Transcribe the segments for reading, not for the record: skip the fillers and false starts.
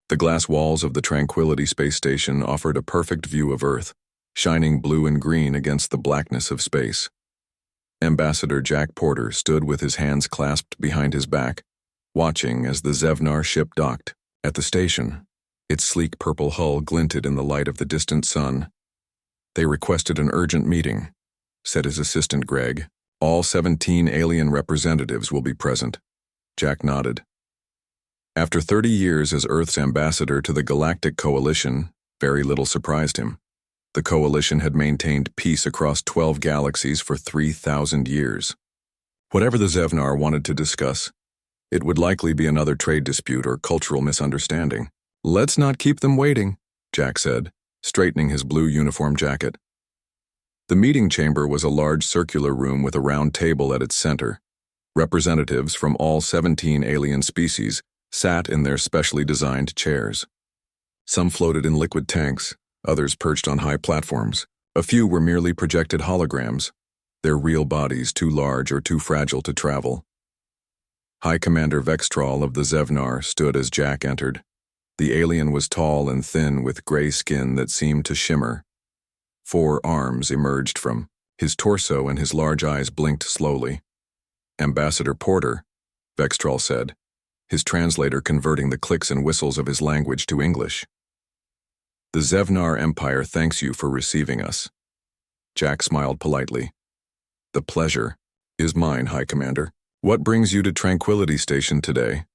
The glass walls of the Tranquility space station offered a perfect view of Earth, shining blue and green against the blackness of space. Ambassador Jack Porter stood with his hands clasped behind his back, watching as the Zevnar ship docked. At the station, its sleek purple hull glinted in the light of the distant sun. "They requested an urgent meeting," said his assistant Greg. "All 17 alien representatives will be present." Jack nodded. After 30 years as Earth's ambassador to the Galactic Coalition, very little surprised him. The Coalition had maintained peace across 12 galaxies for 3,000 years. Whatever the Zevnar wanted to discuss, it would likely be another trade dispute or cultural misunderstanding. "Let's not keep them waiting," Jack said, straightening his blue uniform jacket. The meeting chamber was a large circular room with a round table at its center. Representatives from all 17 alien species sat in their specially designed chairs. Some floated in liquid tanks, others perched on high platforms. A few were merely projected holograms, their real bodies too large or too fragile to travel. High Commander Vextral of the Zevnar stood as Jack entered. The alien was tall and thin with gray skin that seemed to shimmer. 4 arms emerged from his torso and his large eyes blinked slowly. "Ambassador Porter," Vextral said, his translator converting the clicks and whistles of his language to English. "The Zevnar Empire thanks you for receiving us." Jack smiled politely. "The pleasure is mine, High Commander. What brings you to Tranquility Station today?"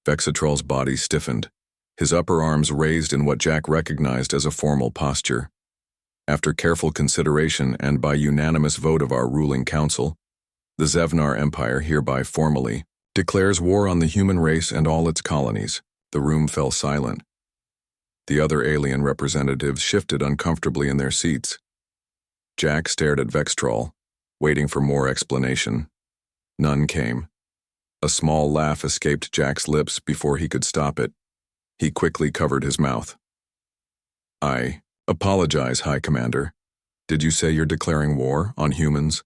Vexatrol's body stiffened, his upper arms raised in what Jack recognized as a formal posture. "After careful consideration and by unanimous vote of our ruling council, the Zevnar Empire hereby formally declares war on the human race and all its colonies." The room fell silent. The other alien representatives shifted uncomfortably in their seats. Jack stared at Vextrol, waiting for more explanation. None came. A small laugh escaped Jack's lips before he could stop it. He quickly covered his mouth. "I apologize, High Commander. Did you say you're declaring war on humans?"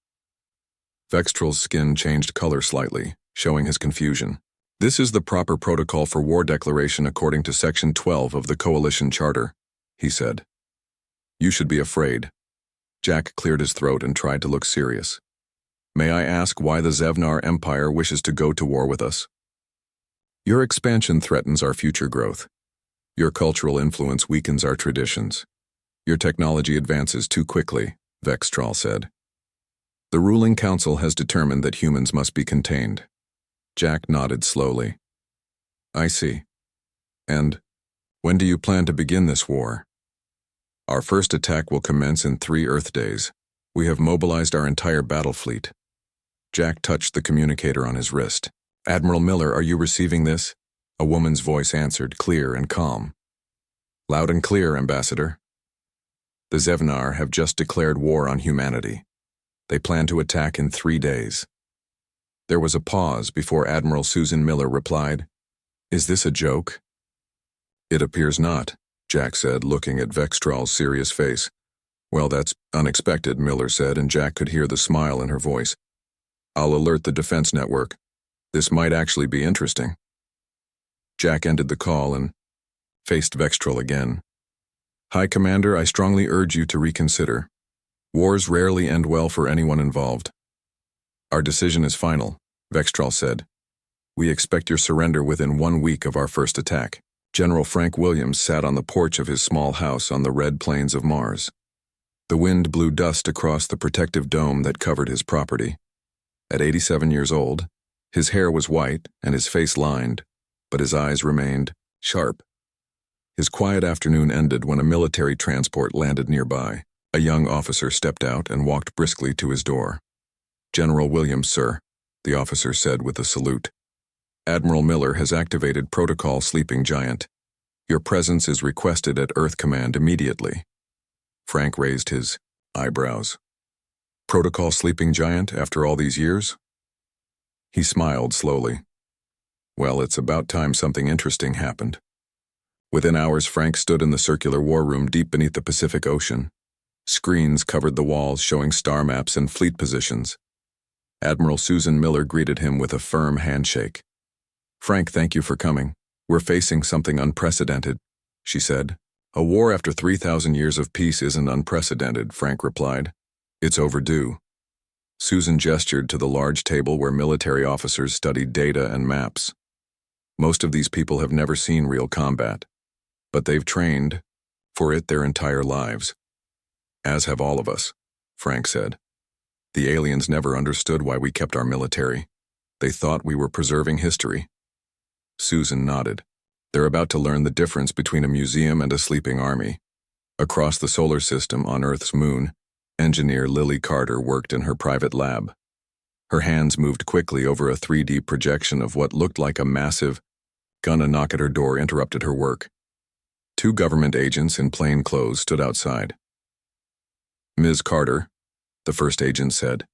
Vextrol's skin changed color slightly, showing his confusion. "This is the proper protocol for war declaration according to Section 12 of the Coalition Charter," he said. "You should be afraid." Jack cleared his throat and tried to look serious. "May I ask why the Zevnar Empire wishes to go to war with us?" "Your expansion threatens our future growth. Your cultural influence weakens our traditions. Your technology advances too quickly," Vextral said. "The ruling council has determined that humans must be contained." Jack nodded slowly. "I see. And when do you plan to begin this war?" "Our first attack will commence in 3 Earth days. We have mobilized our entire battle fleet." Jack touched the communicator on his wrist. "Admiral Miller, are you receiving this?" A woman's voice answered, clear and calm. "Loud and clear, Ambassador." "The Zevnar have just declared war on humanity. They plan to attack in 3 days." There was a pause before Admiral Susan Miller replied, "Is this a joke?" "It appears not," Jack said, looking at Vextral's serious face. "Well, that's unexpected," Miller said, and Jack could hear the smile in her voice. "I'll alert the defense network. This might actually be interesting." Jack ended the call and faced Vextral again. "High Commander, I strongly urge you to reconsider. Wars rarely end well for anyone involved." "Our decision is final," Vextral said. "We expect your surrender within 1 week of our first attack." General Frank Williams sat on the porch of his small house on the red plains of Mars. The wind blew dust across the protective dome that covered his property. At 87 years old, his hair was white and his face lined, but his eyes remained sharp. His quiet afternoon ended when a military transport landed nearby. A young officer stepped out and walked briskly to his door. "General Williams, sir," the officer said with a salute. "Admiral Miller has activated Protocol Sleeping Giant. Your presence is requested at Earth Command immediately." Frank raised his eyebrows. "Protocol Sleeping Giant after all these years?" He smiled slowly. "Well, it's about time something interesting happened." Within hours, Frank stood in the circular war room deep beneath the Pacific Ocean. Screens covered the walls showing star maps and fleet positions. Admiral Susan Miller greeted him with a firm handshake. "Frank, thank you for coming. We're facing something unprecedented, she said. A war after 3,000 years of peace isn't unprecedented, Frank replied. It's overdue. Susan gestured to the large table where military officers studied data and maps. Most of these people have never seen real combat, but they've trained for it their entire lives. As have all of us, Frank said. The aliens never understood why we kept our military. They thought we were preserving history. Susan nodded. They're about to learn the difference between a museum and a sleeping army. Across the solar system on Earth's moon, engineer Lily Carter worked in her private lab. Her hands moved quickly over a 3D projection of what looked like a massive gun. A knock at her door interrupted her work. Two government agents in plain clothes stood outside. Ms. Carter, the first agent said,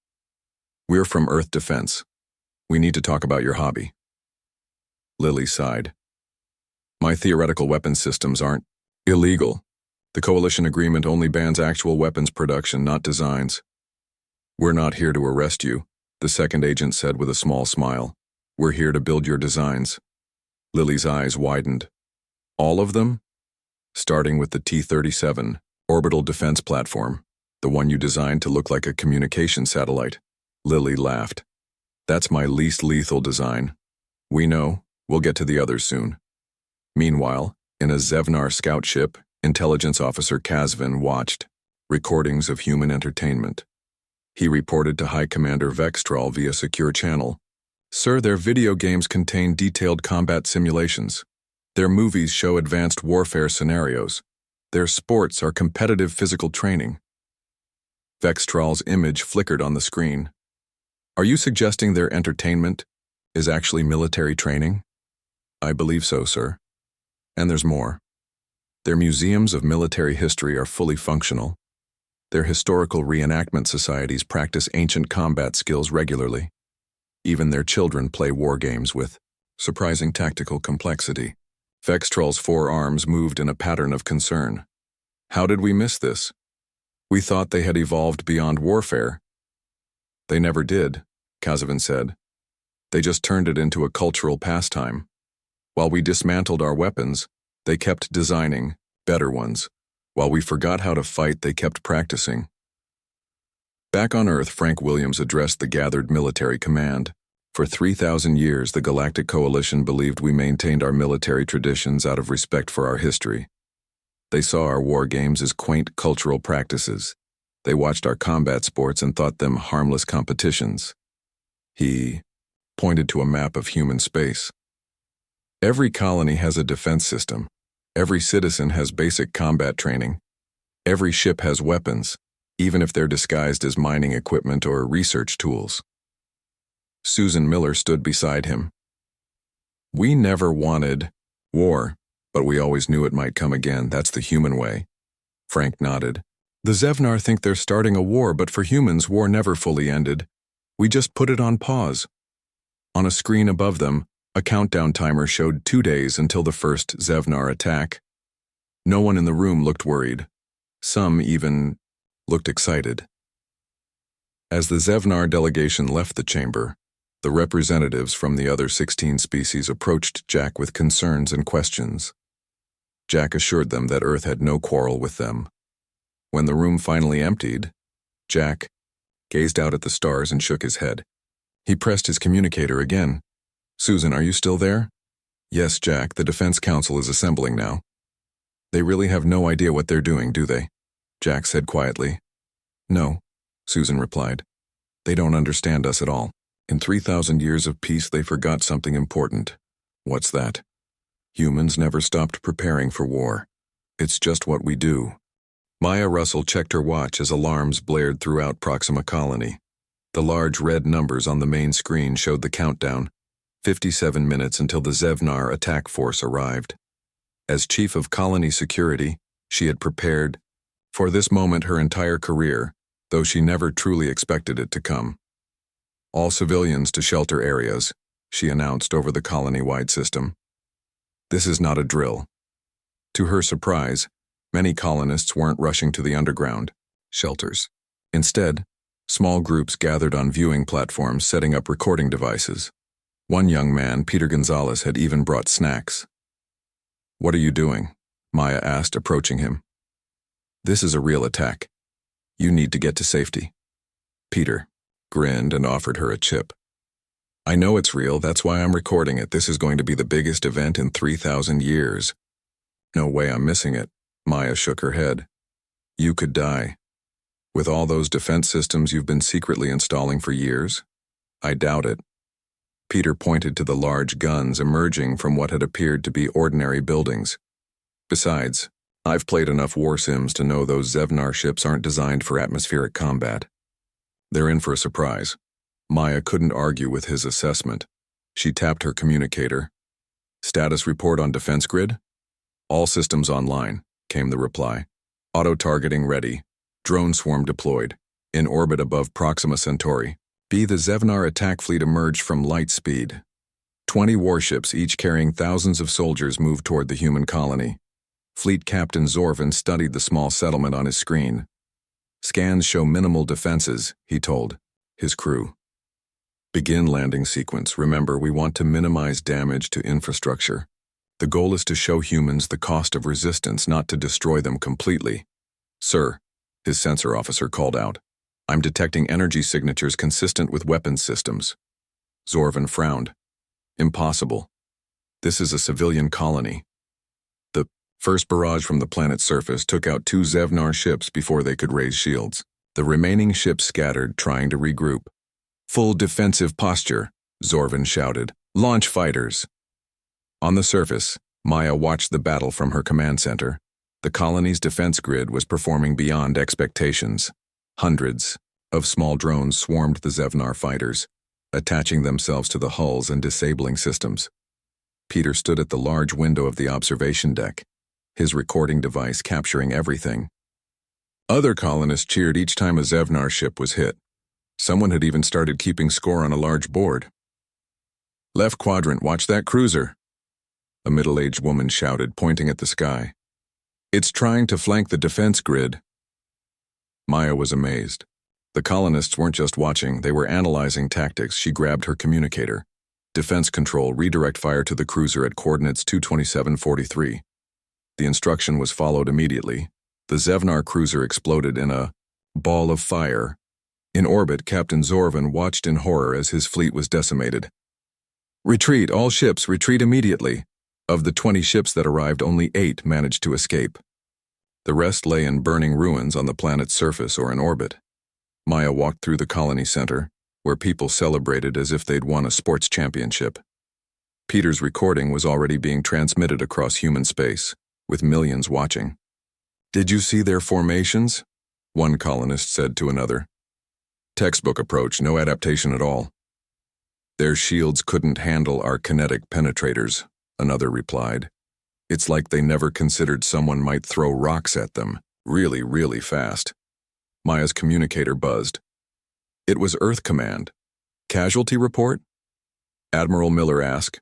"We're from Earth Defense. We need to talk about your hobby." Lily sighed. "My theoretical weapons systems aren't illegal. The coalition agreement only bans actual weapons production, not designs." "We're not here to arrest you," the second agent said with a small smile. "We're here to build your designs." Lily's eyes widened. "All of them?" "Starting with the T-37, orbital defense platform, the one you designed to look like a communication satellite." Lily laughed. "That's my least lethal design. We know. We'll get to the others soon." Meanwhile, in a Zevnar scout ship, intelligence officer Kazvin watched recordings of human entertainment. He reported to High Commander Vextral via secure channel. "Sir, their video games contain detailed combat simulations. Their movies show advanced warfare scenarios. Their sports are competitive physical training." Vextral's image flickered on the screen. "Are you suggesting their entertainment is actually military training?" "I believe so, sir. And there's more. Their museums of military history are fully functional. Their historical reenactment societies practice ancient combat skills regularly. Even their children play war games with surprising tactical complexity." Vextral's forearms moved in a pattern of concern. "How did we miss this? We thought they had evolved beyond warfare." "They never did," Kazvin said. "They just turned it into a cultural pastime. While we dismantled our weapons, they kept designing better ones. While we forgot how to fight, they kept practicing." Back on Earth, Frank Williams addressed the gathered military command. "For 3,000 years, the Galactic Coalition believed we maintained our military traditions out of respect for our history. They saw our war games as quaint cultural practices. They watched our combat sports and thought them harmless competitions." He pointed to a map of human space. "Every colony has a defense system. Every citizen has basic combat training. Every ship has weapons, even if they're disguised as mining equipment or research tools." Susan Miller stood beside him. "We never wanted war, but we always knew it might come again. That's the human way." Frank nodded. "The Zevnar think they're starting a war, but for humans, war never fully ended. We just put it on pause." On a screen above them, a countdown timer showed 2 days until the first Zevnar attack. No one in the room looked worried. Some even looked excited. As the Zevnar delegation left the chamber, the representatives from the other 16 species approached Jack with concerns and questions. Jack assured them that Earth had no quarrel with them. When the room finally emptied, Jack gazed out at the stars and shook his head. He pressed his communicator again. "Susan, are you still there?" "Yes, Jack, the Defense Council is assembling now." "They really have no idea what they're doing, do they?" Jack said quietly. "No," Susan replied. "They don't understand us at all. In 3,000 years of peace, they forgot something important." "What's that?" "Humans never stopped preparing for war. It's just what we do." Maya Russell checked her watch as alarms blared throughout Proxima Colony. The large red numbers on the main screen showed the countdown, 57 minutes until the Zevnar attack force arrived. As chief of colony security, she had prepared for this moment her entire career, though she never truly expected it to come. "All civilians to shelter areas," she announced over the colony-wide system. "This is not a drill." To her surprise, many colonists weren't rushing to the underground shelters. Instead, small groups gathered on viewing platforms setting up recording devices. One young man, Peter Gonzalez, had even brought snacks. What are you doing? Maya asked, approaching him. This is a real attack. You need to get to safety. Peter grinned and offered her a chip. I know it's real, that's why I'm recording it. This is going to be the biggest event in 3,000 years. No way I'm missing it. Maya shook her head. You could die. With all those defense systems you've been secretly installing for years? I doubt it. Peter pointed to the large guns emerging from what had appeared to be ordinary buildings. Besides, I've played enough war sims to know those Zevnar ships aren't designed for atmospheric combat. They're in for a surprise. Maya couldn't argue with his assessment. She tapped her communicator. Status report on defense grid? All systems online, came the reply. Auto-targeting ready. Drone swarm deployed. In orbit above Proxima Centauri. The Zevnar attack fleet emerged from light speed. 20 warships, each carrying thousands of soldiers, moved toward the human colony. Fleet Captain Zorvan studied the small settlement on his screen. Scans show minimal defenses, he told his crew. Begin landing sequence. Remember, we want to minimize damage to infrastructure. The goal is to show humans the cost of resistance, not to destroy them completely. Sir, his sensor officer called out. I'm detecting energy signatures consistent with weapons systems. Zorvan frowned. Impossible. This is a civilian colony. The first barrage from the planet's surface took out 2 Zevnar ships before they could raise shields. The remaining ships scattered, trying to regroup. Full defensive posture, Zorvan shouted. Launch fighters. On the surface, Maya watched the battle from her command center. The colony's defense grid was performing beyond expectations. Hundreds of small drones swarmed the Zevnar fighters, attaching themselves to the hulls and disabling systems. Peter stood at the large window of the observation deck, his recording device capturing everything. Other colonists cheered each time a Zevnar ship was hit. Someone had even started keeping score on a large board. Left quadrant, watch that cruiser, a middle-aged woman shouted, pointing at the sky. It's trying to flank the defense grid. Maya was amazed. The colonists weren't just watching, they were analyzing tactics. She grabbed her communicator. Defense control, redirect fire to the cruiser at coordinates 22743. The instruction was followed immediately. The Zevnar cruiser exploded in a ball of fire. In orbit, Captain Zorvan watched in horror as his fleet was decimated. Retreat, all ships, retreat immediately. Of the 20 ships that arrived, only 8 managed to escape. The rest lay in burning ruins on the planet's surface or in orbit. Maya walked through the colony center, where people celebrated as if they'd won a sports championship. Peter's recording was already being transmitted across human space, with millions watching. Did you see their formations? One colonist said to another. Textbook approach, no adaptation at all. Their shields couldn't handle our kinetic penetrators, another replied. It's like they never considered someone might throw rocks at them, really, really fast. Maya's communicator buzzed. It was Earth Command. Casualty report? Admiral Miller asked.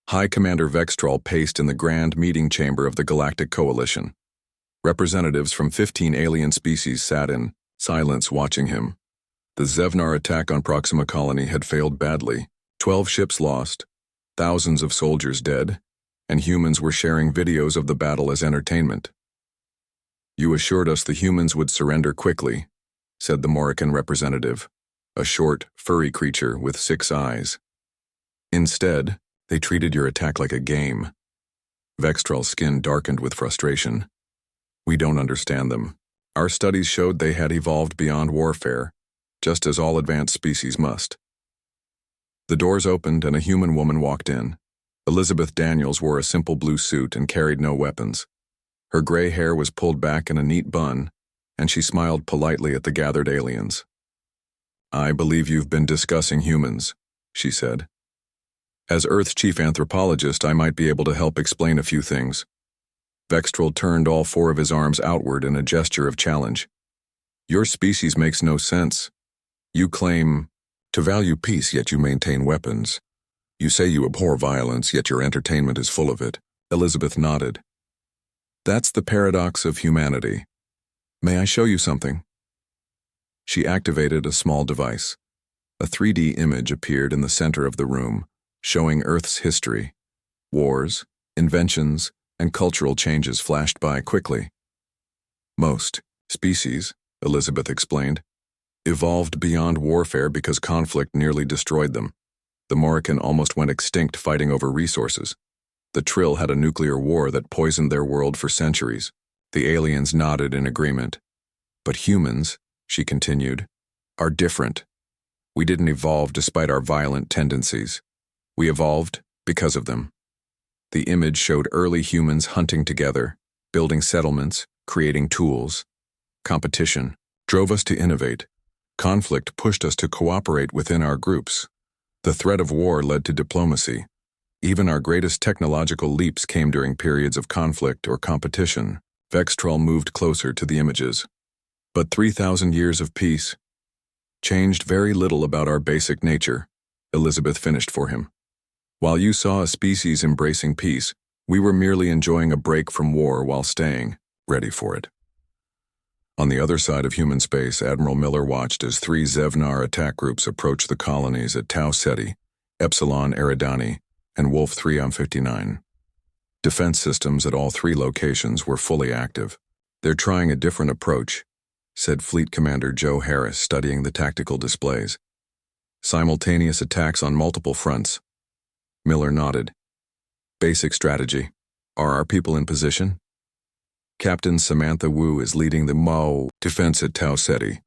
High Commander Vextrol paced in the grand meeting chamber of the Galactic Coalition. Representatives from 15 alien species sat in silence watching him. The Zevnar attack on Proxima Colony had failed badly. 12 ships lost, thousands of soldiers dead, and humans were sharing videos of the battle as entertainment. You assured us the humans would surrender quickly, said the Morican representative, a short, furry creature with 6 eyes. Instead, they treated your attack like a game. Vextral's skin darkened with frustration. We don't understand them. Our studies showed they had evolved beyond warfare, just as all advanced species must. The doors opened and a human woman walked in. Elizabeth Daniels wore a simple blue suit and carried no weapons. Her gray hair was pulled back in a neat bun, and she smiled politely at the gathered aliens. I believe you've been discussing humans, she said. As Earth's chief anthropologist, I might be able to help explain a few things. Vextrol turned all 4 of his arms outward in a gesture of challenge. Your species makes no sense. You claim to value peace, yet you maintain weapons. You say you abhor violence, yet your entertainment is full of it. Elizabeth nodded. That's the paradox of humanity. May I show you something? She activated a small device. A 3D image appeared in the center of the room, showing Earth's history, wars, inventions, and cultural changes flashed by quickly. Most species, Elizabeth explained, evolved beyond warfare because conflict nearly destroyed them. The Morrican almost went extinct fighting over resources. The Trill had a nuclear war that poisoned their world for centuries. The aliens nodded in agreement. But humans, she continued, are different. We didn't evolve despite our violent tendencies. We evolved because of them. The image showed early humans hunting together, building settlements, creating tools. Competition drove us to innovate. Conflict pushed us to cooperate within our groups. The threat of war led to diplomacy. Even our greatest technological leaps came during periods of conflict or competition. Vextrol moved closer to the images. But 3,000 years of peace changed very little about our basic nature, Elizabeth finished for him. While you saw a species embracing peace, we were merely enjoying a break from war while staying ready for it. On the other side of human space, Admiral Miller watched as 3 Zevnar attack groups approached the colonies at Tau Ceti, Epsilon Eridani, and Wolf 359. Defense systems at all 3 locations were fully active. They're trying a different approach, said Fleet Commander Joe Harris, studying the tactical displays. Simultaneous attacks on multiple fronts. Miller nodded. Basic strategy. Are our people in position? Captain Samantha Wu is leading the Mao defense at Tau Ceti.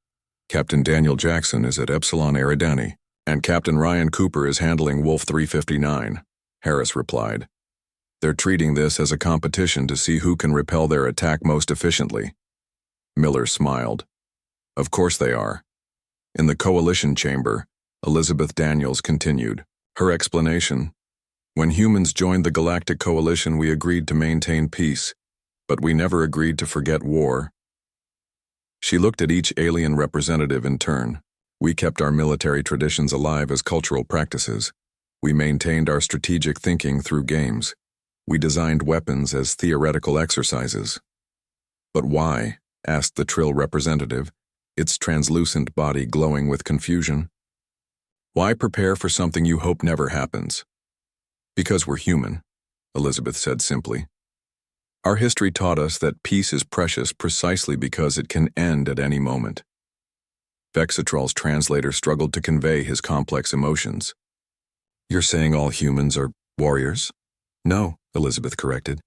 Captain Daniel Jackson is at Epsilon Eridani, and Captain Ryan Cooper is handling Wolf 359, Harris replied. They're treating this as a competition to see who can repel their attack most efficiently. Miller smiled. Of course they are. In the coalition chamber, Elizabeth Daniels continued. Her explanation. When humans joined the Galactic Coalition, we agreed to maintain peace, but we never agreed to forget war. She looked at each alien representative in turn. We kept our military traditions alive as cultural practices. We maintained our strategic thinking through games. We designed weapons as theoretical exercises. But why? Asked the Trill representative, its translucent body glowing with confusion. Why prepare for something you hope never happens? Because we're human, Elizabeth said simply. Our history taught us that peace is precious precisely because it can end at any moment. Vexatrol's translator struggled to convey his complex emotions. You're saying all humans are warriors? No, Elizabeth corrected.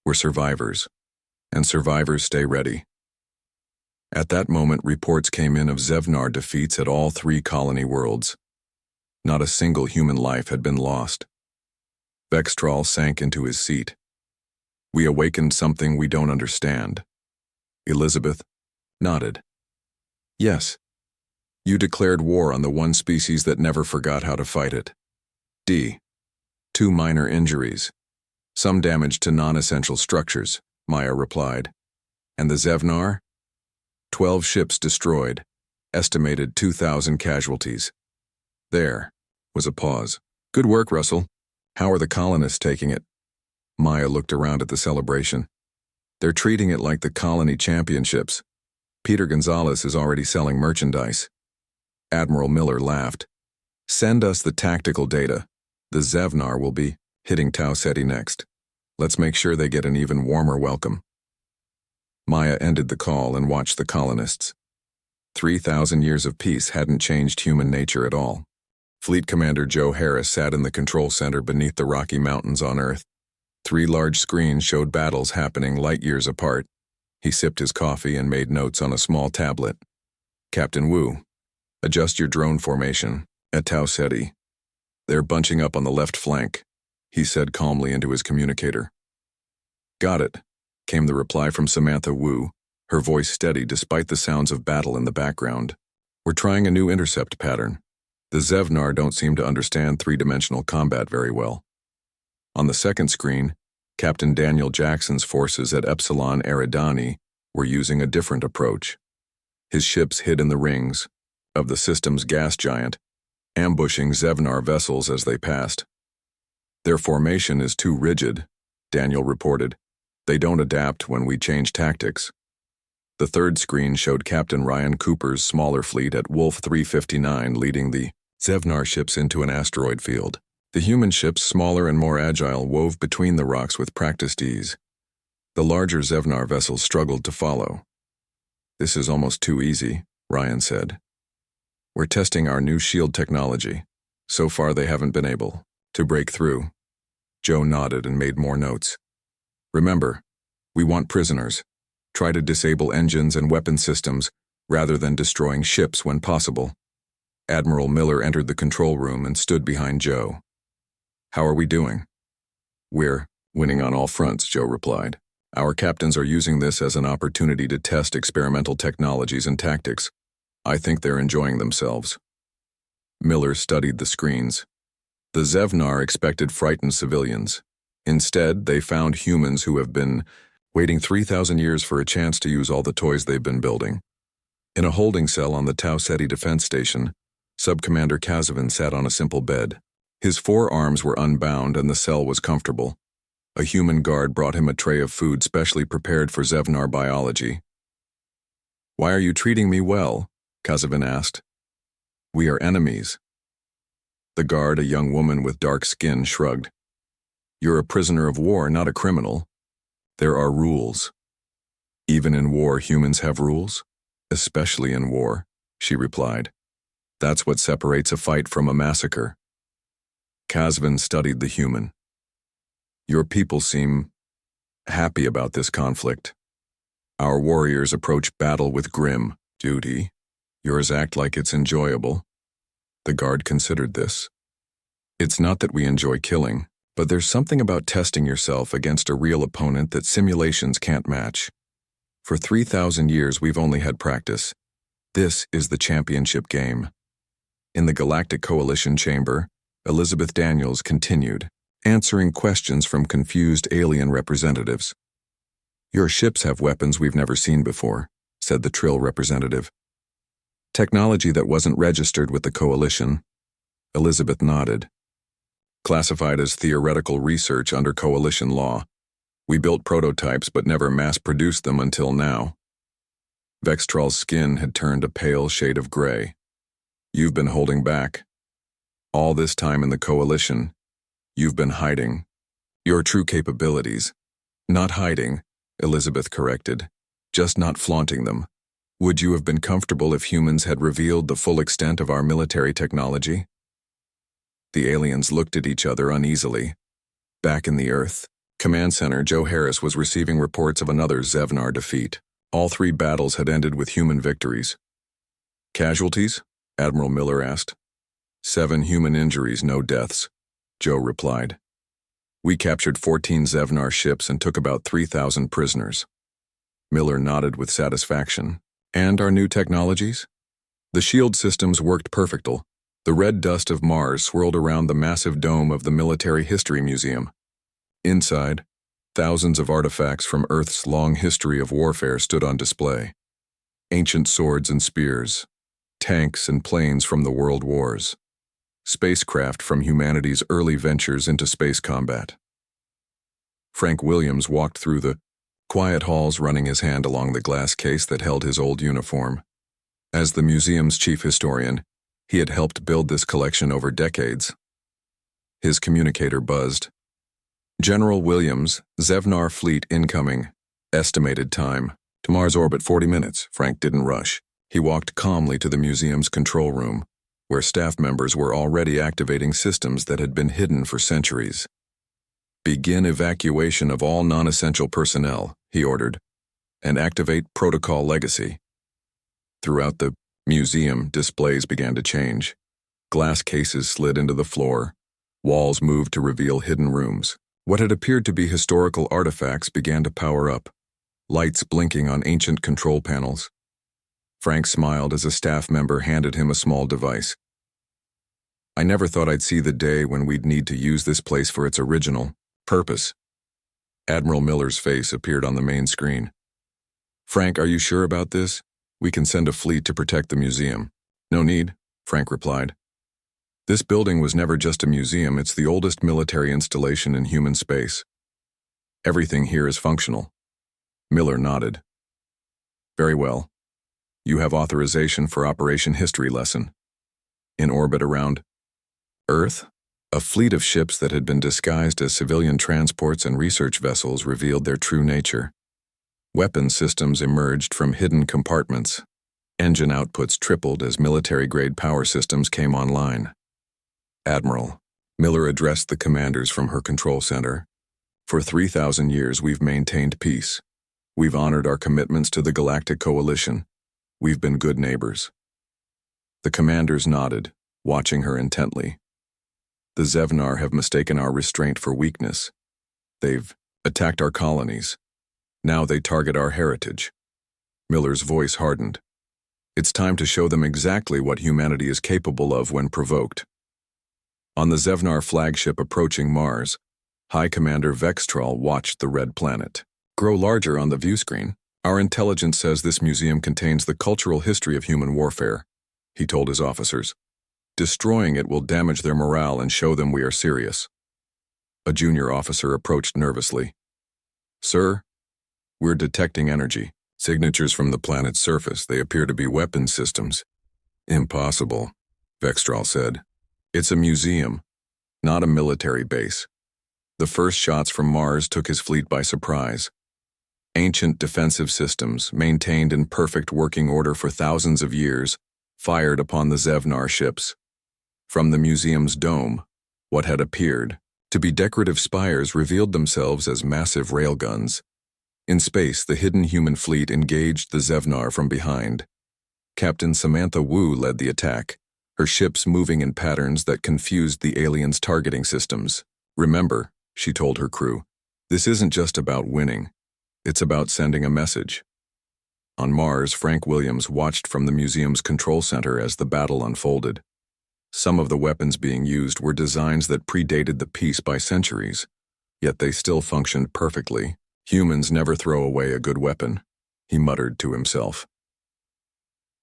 We're survivors, and survivors stay ready. At that moment, reports came in of Zevnar defeats at all 3 colony worlds. Not a single human life had been lost. Vextrol sank into his seat. We awakened something we don't understand. Elizabeth nodded. Yes. You declared war on the one species that never forgot how to fight it. 2 minor injuries. Some damage to non-essential structures, Maya replied. And the Zevnar? 12 ships destroyed, estimated 2,000 casualties. There was a pause. Good work, Russell. How are the colonists taking it? Maya looked around at the celebration. They're treating it like the colony championships. Peter Gonzalez is already selling merchandise. Admiral Miller laughed. Send us the tactical data. The Zevnar will be hitting Tau Ceti next. Let's make sure they get an even warmer welcome. Maya ended the call and watched the colonists. 3,000 years of peace hadn't changed human nature at all. Fleet Commander Joe Harris sat in the control center beneath the Rocky Mountains on Earth. 3 large screens showed battles happening light years apart. He sipped his coffee and made notes on a small tablet. Captain Wu, adjust your drone formation at Tau Ceti. They're bunching up on the left flank, he said calmly into his communicator. Got it, came the reply from Samantha Wu, her voice steady despite the sounds of battle in the background. We're trying a new intercept pattern. The Zevnar don't seem to understand 3-dimensional combat very well. On the second screen, Captain Daniel Jackson's forces at Epsilon Eridani were using a different approach. His ships hid in the rings of the system's gas giant, ambushing Zevnar vessels as they passed. Their formation is too rigid, Daniel reported. They don't adapt when we change tactics. The third screen showed Captain Ryan Cooper's smaller fleet at Wolf 359 leading the Zevnar ships into an asteroid field. The human ships, smaller and more agile, wove between the rocks with practiced ease. The larger Zevnar vessels struggled to follow. "This is almost too easy," Ryan said. "We're testing our new shield technology. So far they haven't been able to break through." Joe nodded and made more notes. "Remember, we want prisoners. Try to disable engines and weapon systems rather than destroying ships when possible." Admiral Miller entered the control room and stood behind Joe. "How are we doing?" "We're winning on all fronts," Joe replied. "Our captains are using this as an opportunity to test experimental technologies and tactics. I think they're enjoying themselves." Miller studied the screens. The Zevnar expected frightened civilians. Instead, they found humans who have been waiting 3,000 years for a chance to use all the toys they've been building. In a holding cell on the Tau Ceti defense station, Subcommander Kazavin sat on a simple bed. His 4 arms were unbound and the cell was comfortable. A human guard brought him a tray of food specially prepared for Zevnar biology. "Why are you treating me well?" Kazavin asked. "We are enemies." The guard, a young woman with dark skin, shrugged. "You're a prisoner of war, not a criminal. There are rules." "Even in war, humans have rules?" "Especially in war," she replied. "That's what separates a fight from a massacre." Kazvin studied the human. "Your people seem happy about this conflict. Our warriors approach battle with grim duty. Yours act like it's enjoyable." The guard considered this. "It's not that we enjoy killing, but there's something about testing yourself against a real opponent that simulations can't match. For 3,000 years we've only had practice. This is the championship game." In the Galactic Coalition chamber, Elizabeth Daniels continued, answering questions from confused alien representatives. "Your ships have weapons we've never seen before," said the Trill representative. "Technology that wasn't registered with the Coalition." Elizabeth nodded. "Classified as theoretical research under Coalition law. We built prototypes but never mass-produced them until now." Vextral's skin had turned a pale shade of gray. "You've been holding back. All this time in the Coalition, you've been hiding your true capabilities." "Not hiding," Elizabeth corrected, "just not flaunting them. Would you have been comfortable if humans had revealed the full extent of our military technology?" The aliens looked at each other uneasily. Back in the Earth Command Center, Joe Harris was receiving reports of another Zevnar defeat. All 3 battles had ended with human victories. "Casualties?" Admiral Miller asked. 7 human injuries, no deaths," Joe replied. "We captured 14 Zevnar ships and took about 3,000 prisoners." Miller nodded with satisfaction. "And our new technologies?" "The shield systems worked perfectly. The red dust of Mars swirled around the massive dome of the Military History Museum. Inside, thousands of artifacts from Earth's long history of warfare stood on display. Ancient swords and spears, tanks and planes from the world wars, spacecraft from humanity's early ventures into space combat." Frank Williams walked through the quiet halls, running his hand along the glass case that held his old uniform. As the museum's chief historian, he had helped build this collection over decades. His communicator buzzed. "General Williams, Zevnar fleet incoming. Estimated time. To Mars orbit 40 minutes. Frank didn't rush. He walked calmly to the museum's control room, where staff members were already activating systems that had been hidden for centuries. "Begin evacuation of all non-essential personnel," he ordered, "and activate Protocol Legacy." Throughout the museum, displays began to change. Glass cases slid into the floor. Walls moved to reveal hidden rooms. What had appeared to be historical artifacts began to power up, lights blinking on ancient control panels. Frank smiled as a staff member handed him a small device. "I never thought I'd see the day when we'd need to use this place for its original purpose." Admiral Miller's face appeared on the main screen. "Frank, are you sure about this? We can send a fleet to protect the museum." "No need," Frank replied. "This building was never just a museum, it's the oldest military installation in human space. Everything here is functional." Miller nodded. "Very well. You have authorization for Operation History Lesson. In orbit around Earth?" A fleet of ships that had been disguised as civilian transports and research vessels revealed their true nature. Weapon systems emerged from hidden compartments. Engine outputs tripled as military-grade power systems came online. "Admiral," Miller addressed the commanders from her control center, "for 3,000 years we've maintained peace. We've honored our commitments to the Galactic Coalition. We've been good neighbors." The commanders nodded, watching her intently. "The Zevnar have mistaken our restraint for weakness. They've attacked our colonies. Now they target our heritage." Miller's voice hardened. "It's time to show them exactly what humanity is capable of when provoked." On the Zevnar flagship approaching Mars, High Commander Vextral watched the red planet grow larger on the view screen. "Our intelligence says this museum contains the cultural history of human warfare," he told his officers. "Destroying it will damage their morale and show them we are serious." A junior officer approached nervously. "Sir, we're detecting energy signatures from the planet's surface. They appear to be weapon systems." "Impossible," Vextral said. "It's a museum, not a military base." The first shots from Mars took his fleet by surprise. Ancient defensive systems, maintained in perfect working order for thousands of years, fired upon the Zevnar ships. From the museum's dome, what had appeared to be decorative spires revealed themselves as massive railguns. In space, the hidden human fleet engaged the Zevnar from behind. Captain Samantha Wu led the attack, her ships moving in patterns that confused the aliens' targeting systems. "Remember," she told her crew, "this isn't just about winning. It's about sending a message." On Mars, Frank Williams watched from the museum's control center as the battle unfolded. Some of the weapons being used were designs that predated the peace by centuries, yet they still functioned perfectly. "Humans never throw away a good weapon," he muttered to himself.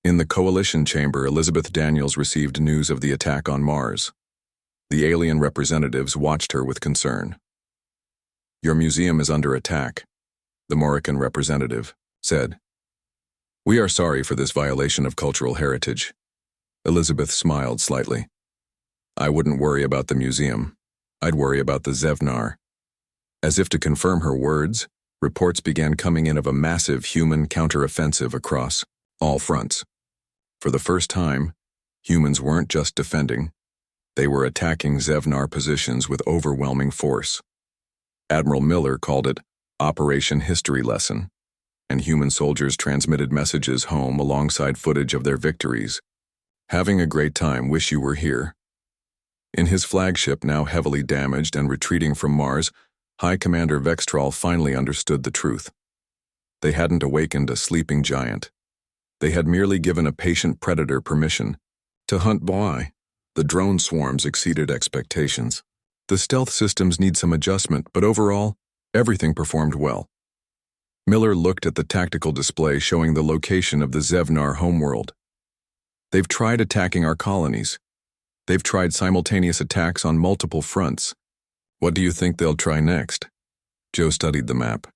In the Coalition chamber, Elizabeth Daniels received news of the attack on Mars. The alien representatives watched her with concern. "Your museum is under attack," the Morrican representative said. "We are sorry for this violation of cultural heritage." Elizabeth smiled slightly. "I wouldn't worry about the museum. I'd worry about the Zevnar." As if to confirm her words, reports began coming in of a massive human counteroffensive across all fronts. For the first time, humans weren't just defending. They were attacking Zevnar positions with overwhelming force. Admiral Miller called it Operation History Lesson, and human soldiers transmitted messages home alongside footage of their victories. "Having a great time, wish you were here." In his flagship, now heavily damaged and retreating from Mars, High Commander Vextral finally understood the truth. They hadn't awakened a sleeping giant. They had merely given a patient predator permission to hunt by. The drone swarms exceeded expectations. The stealth systems need some adjustment, but overall, everything performed well. Miller looked at the tactical display showing the location of the Zevnar homeworld. "They've tried attacking our colonies. They've tried simultaneous attacks on multiple fronts. What do you think they'll try next?" Joe studied the map.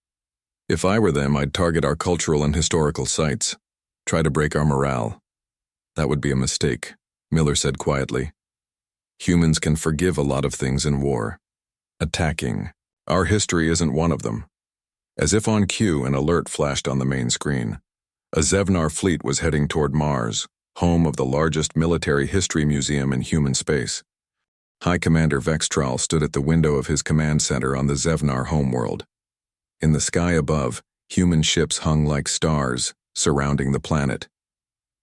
"If I were them, I'd target our cultural and historical sites. Try to break our morale." "That would be a mistake," Miller said quietly. "Humans can forgive a lot of things in war. Attacking our history isn't one of them." As if on cue, an alert flashed on the main screen. A Zevnar fleet was heading toward Mars, home of the largest military history museum in human space. High Commander Vextral stood at the window of his command center on the Zevnar homeworld. In the sky above, human ships hung like stars, surrounding the planet.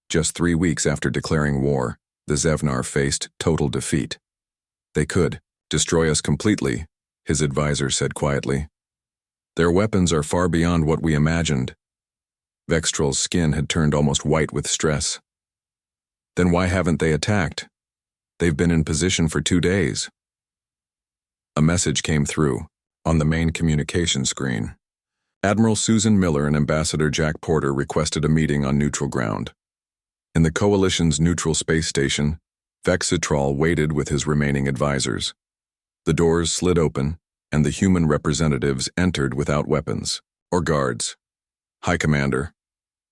Just 3 weeks after declaring war, the Zevnar faced total defeat. "They could destroy us completely," his advisor said quietly. "Their weapons are far beyond what we imagined." Vextral's skin had turned almost white with stress. "Then why haven't they attacked? They've been in position for 2 days." A message came through, on the main communication screen. Admiral Susan Miller and Ambassador Jack Porter requested a meeting on neutral ground. In the Coalition's neutral space station, Vextral waited with his remaining advisors. The doors slid open, and the human representatives entered without weapons or guards. "High Commander,"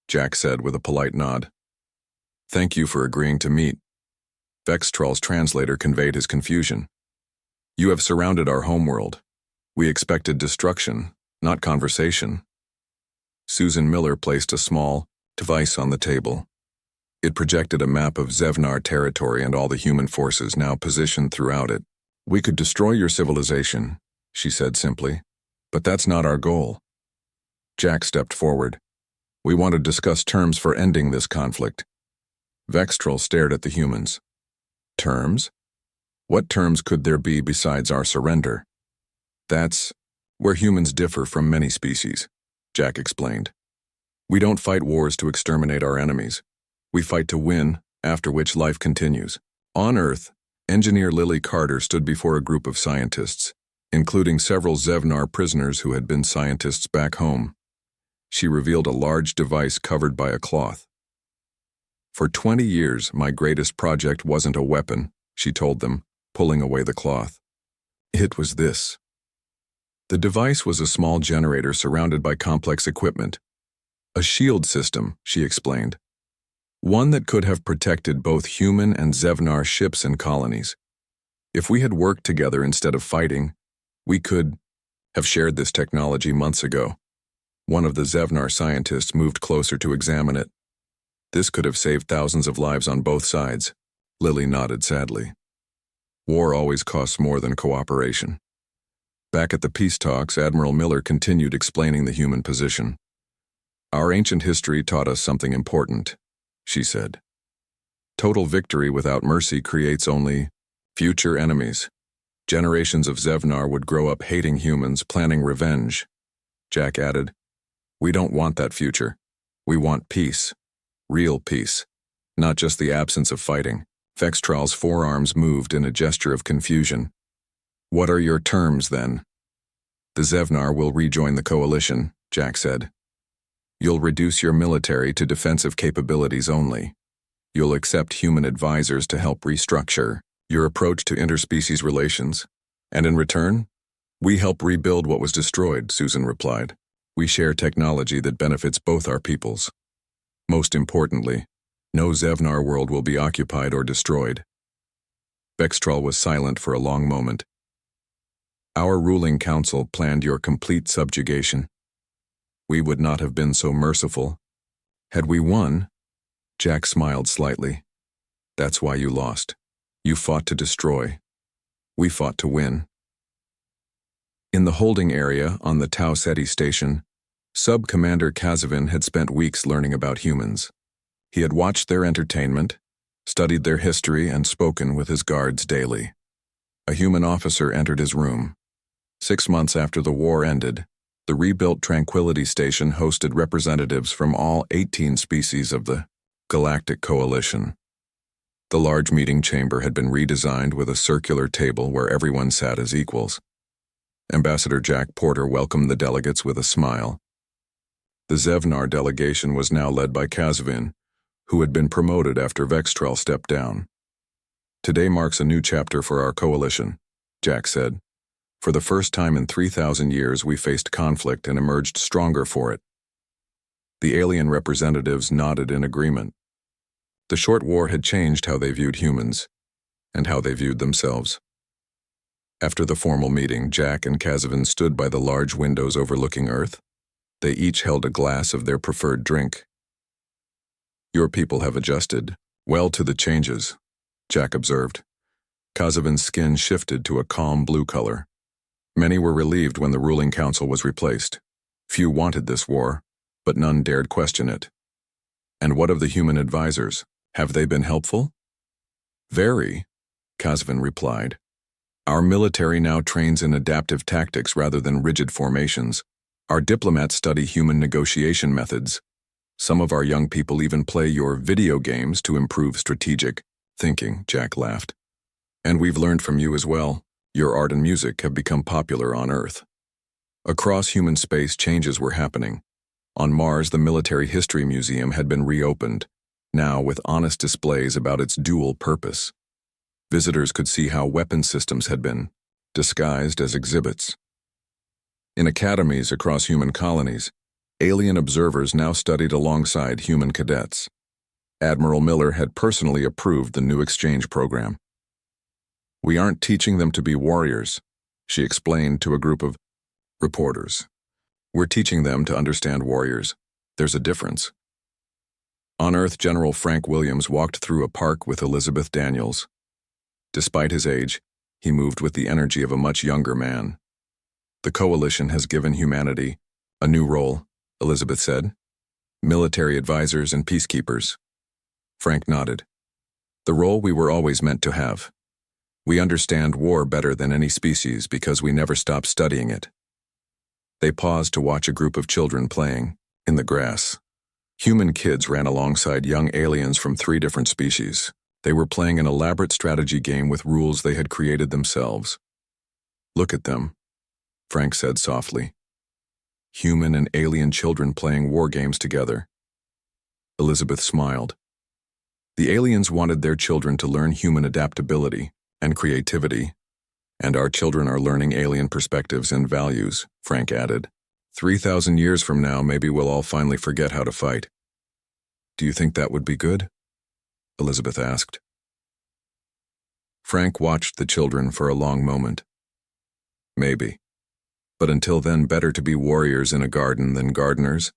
Jack said with a polite nod. "Thank you for agreeing to meet." Vextral's translator conveyed his confusion. You have surrounded our homeworld. We expected destruction, not conversation. Susan Miller placed a small device on the table. It projected a map of Zevnar territory and all the human forces now positioned throughout it. We could destroy your civilization, she said simply, but that's not our goal. Jack stepped forward. We want to discuss terms for ending this conflict. Vextrel stared at the humans. Terms? What terms could there be besides our surrender? That's where humans differ from many species, Jack explained. We don't fight wars to exterminate our enemies. We fight to win, after which life continues. On Earth, engineer Lily Carter stood before a group of scientists, including several Zevnar prisoners who had been scientists back home. She revealed a large device covered by a cloth. For 20 years, my greatest project wasn't a weapon, she told them, pulling away the cloth. It was this. The device was a small generator surrounded by complex equipment. A shield system, she explained. One that could have protected both human and Zevnar ships and colonies. If we had worked together instead of fighting, we could have shared this technology months ago. One of the Zevnar scientists moved closer to examine it. This could have saved thousands of lives on both sides. Lily nodded sadly. War always costs more than cooperation. Back at the peace talks, Admiral Miller continued explaining the human position. Our ancient history taught us something important, she said. Total victory without mercy creates only future enemies. Generations of Zevnar would grow up hating humans, planning revenge. Jack added, We don't want that future. We want peace. Real peace. Not just the absence of fighting. Vextral's forearms moved in a gesture of confusion. What are your terms, then? The Zevnar will rejoin the coalition, Jack said. You'll reduce your military to defensive capabilities only. You'll accept human advisors to help restructure your approach to interspecies relations. And in return, we help rebuild what was destroyed, Susan replied. We share technology that benefits both our peoples. Most importantly, no Zevnar world will be occupied or destroyed. Vextral was silent for a long moment. Our ruling council planned your complete subjugation. We would not have been so merciful. Had we won, Jack smiled slightly. That's why you lost. You fought to destroy. We fought to win. In the holding area on the Tau Ceti station, Sub-Commander Kazavin had spent weeks learning about humans. He had watched their entertainment, studied their history, and spoken with his guards daily. A human officer entered his room. 6 months after the war ended, the rebuilt Tranquility Station hosted representatives from all 18 species of the Galactic Coalition. The large meeting chamber had been redesigned with a circular table where everyone sat as equals. Ambassador Jack Porter welcomed the delegates with a smile. The Zevnar delegation was now led by Kazvin, who had been promoted after Vextral stepped down. Today marks a new chapter for our coalition, Jack said. For the first time in 3,000 years, we faced conflict and emerged stronger for it. The alien representatives nodded in agreement. The short war had changed how they viewed humans, and how they viewed themselves. After the formal meeting, Jack and Kazavin stood by the large windows overlooking Earth. They each held a glass of their preferred drink. Your people have adjusted well to the changes, Jack observed. Kazavin's skin shifted to a calm blue color. Many were relieved when the ruling council was replaced. Few wanted this war, but none dared question it. And what of the human advisors? Have they been helpful? Very, Kazvin replied. Our military now trains in adaptive tactics rather than rigid formations. Our diplomats study human negotiation methods. Some of our young people even play your video games to improve strategic thinking, Jack laughed. And we've learned from you as well. Your art and music have become popular on Earth. Across human space, changes were happening. On Mars, the Military History Museum had been reopened, now with honest displays about its dual purpose. Visitors could see how weapon systems had been disguised as exhibits. In academies across human colonies, alien observers now studied alongside human cadets. Admiral Miller had personally approved the new exchange program. We aren't teaching them to be warriors, she explained to a group of reporters. We're teaching them to understand warriors. There's a difference. On Earth, General Frank Williams walked through a park with Elizabeth Daniels. Despite his age, he moved with the energy of a much younger man. The coalition has given humanity a new role, Elizabeth said. Military advisors and peacekeepers. Frank nodded. The role we were always meant to have. We understand war better than any species because we never stop studying it. They paused to watch a group of children playing in the grass. Human kids ran alongside young aliens from 3 different species. They were playing an elaborate strategy game with rules they had created themselves. Look at them, Frank said softly. Human and alien children playing war games together. Elizabeth smiled. The aliens wanted their children to learn human adaptability and creativity, and our children are learning alien perspectives and values, Frank added. 3,000 years from now, maybe we'll all finally forget how to fight. Do you think that would be good? Elizabeth asked. Frank watched the children for a long moment. Maybe. But until then, better to be warriors in a garden than gardeners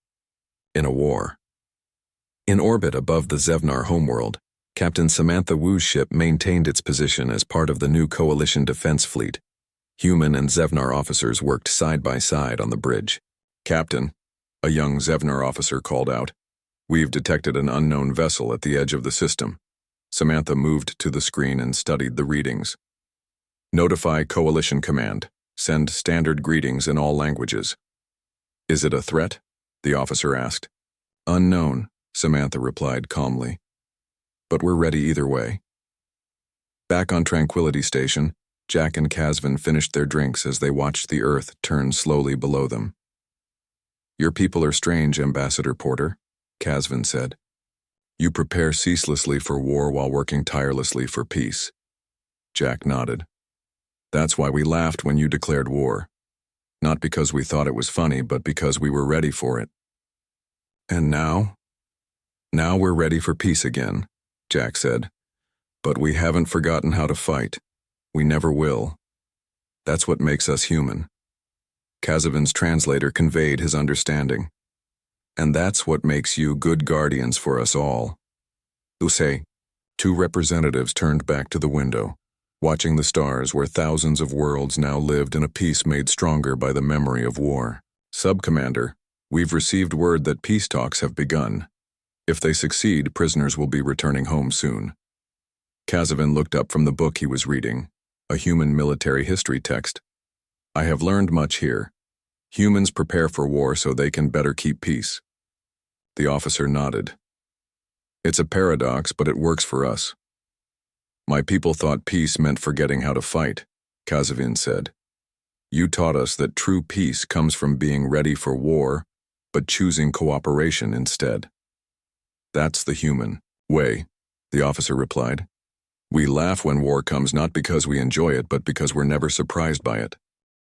in a war. In orbit above the Zevnar homeworld, Captain Samantha Wu's ship maintained its position as part of the new Coalition Defense Fleet. Human and Zevnar officers worked side by side on the bridge. Captain, a young Zevnar officer called out, "We've detected an unknown vessel at the edge of the system." Samantha moved to the screen and studied the readings. Notify Coalition Command. Send standard greetings in all languages. Is it a threat? The officer asked. Unknown, Samantha replied calmly. But we're ready either way. Back on Tranquility Station, Jack and Casvin finished their drinks as they watched the Earth turn slowly below them. Your people are strange, Ambassador Porter, Casvin said. You prepare ceaselessly for war while working tirelessly for peace. Jack nodded. That's why we laughed when you declared war. Not because we thought it was funny, but because we were ready for it. And now? Now we're ready for peace again, Jack said. But we haven't forgotten how to fight. We never will. That's what makes us human. Kazavin's translator conveyed his understanding. And that's what makes you good guardians for us all. Usei, 2 representatives turned back to the window, watching the stars where thousands of worlds now lived in a peace made stronger by the memory of war. Sub-Commander, we've received word that peace talks have begun. If they succeed, prisoners will be returning home soon. Kazavin looked up from the book he was reading, a human military history text. I have learned much here. Humans prepare for war so they can better keep peace. The officer nodded. It's a paradox, but it works for us. My people thought peace meant forgetting how to fight, Kazavin said. You taught us that true peace comes from being ready for war, but choosing cooperation instead. That's the human way, the officer replied. We laugh when war comes not because we enjoy it, but because we're never surprised by it.